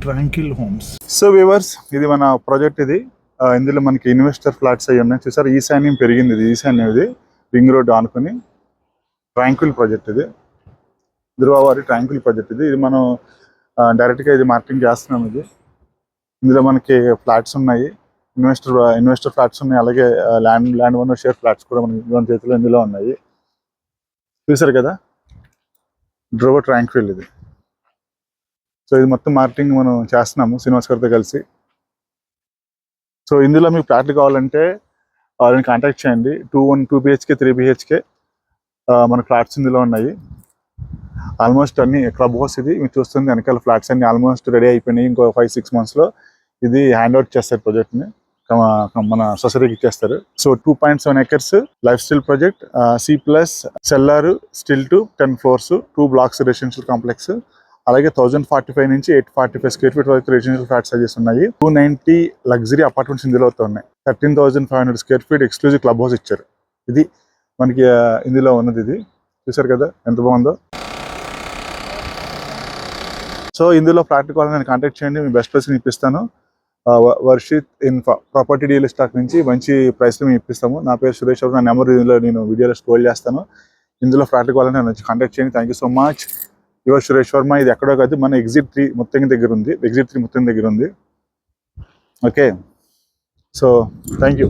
Tranquil homes. So viewers, ఇది మన project. ఇది ఇందులో మనకి ఇన్వెస్టర్ ఫ్లాట్స్ అయ్యి ఉన్నాయి. చూసారు, ఈశాన్యం పెరిగింది. ఇది ఈశాన్యం, ఇది రింగ్ రోడ్ ఆనుకుని ట్రాంకిల్ ప్రాజెక్ట్. ఇది ధృవవారి ట్రాంకిల్ ప్రాజెక్ట్. ఇది మనం డైరెక్ట్గా ఇది మార్కెటింగ్ చేస్తున్నాం. ఇది ఇందులో మనకి ఫ్లాట్స్ ఉన్నాయి, ఇన్వెస్టర్ ఫ్లాట్స్ ఉన్నాయి, అలాగే ల్యాండ్ ఓనర్ షేర్ ఫ్లాట్స్ కూడా మన చేతిలో ఇందులో ఉన్నాయి. చూసారు కదా, ధ్రువ ట్రాంక్విల్ ఇది. సో ఇది మొత్తం మార్కెటింగ్ మనం చేస్తున్నాము శ్రీనివాస్ గారితో కలిసి. సో ఇందులో మీకు ఫ్లాట్లు కావాలంటే వాళ్ళని కాంటాక్ట్ చేయండి. 2 BHK 3 BHK మన ఫ్లాట్స్ ఇందులో ఉన్నాయి. ఆల్మోస్ట్ అన్ని క్లబ్ హౌస్. ఇది మీరు చూస్తుంది వెనకాల ఫ్లాట్స్ అన్ని ఆల్మోస్ట్ రెడీ అయిపోయినాయి. ఇంకో 5-6 monthsలో ఇది హ్యాండ్ అవుట్ చేస్తారు ప్రాజెక్ట్ని, మన సొసైటీకి ఇచ్చేస్తారు. So 2.7 acres life style project, C+ cellar, still to 10 floors, 2 blocks residential complex, అలాగే 1045 నుంచి 845 square feet వరకు రెసిడెన్షియల్ ఫ్లాట్ సైజెస్ ఉన్నాయి. 290 లగ్జరీ అపార్ట్మెంట్స్ ఇందులో ఉన్నాయి. 13,500 square feet exclusive club house ఇచ్చారు. ఇది మనకి ఇందులో ఉన్నది. ఇది చూసారు కదా ఎంత బాగుందో. సో ఇందులో ఫ్లాట్ కావాలని నేను కాంటాక్ట్ చేయండి, మీ బెస్ట్ ప్రైస్ని ఇప్పిస్తాను. వర్షిత్ ఇన్ఫా ప్రాపర్టీ డీల్ స్టాక్ నుంచి మంచి ప్రైస్లో మేము ఇప్పిస్తాము. నా పేరు సురేష్. నా నెంబర్ ఇందులో నేను వీడియోలో స్క్రోల్ చేస్తాను. ఇందులో ఫ్లాట్ కావాలని నేను కాంటాక్ట్ చేయండి. Thank you so much. Your Suresh Varma. ఇది ఎక్కడో కాదు, మన ఎగ్జిట్ 3 మొత్తం దగ్గర ఉంది. ఎగ్జిట్ 3 మొత్తం దగ్గర ఉంది. Okay, so thank you.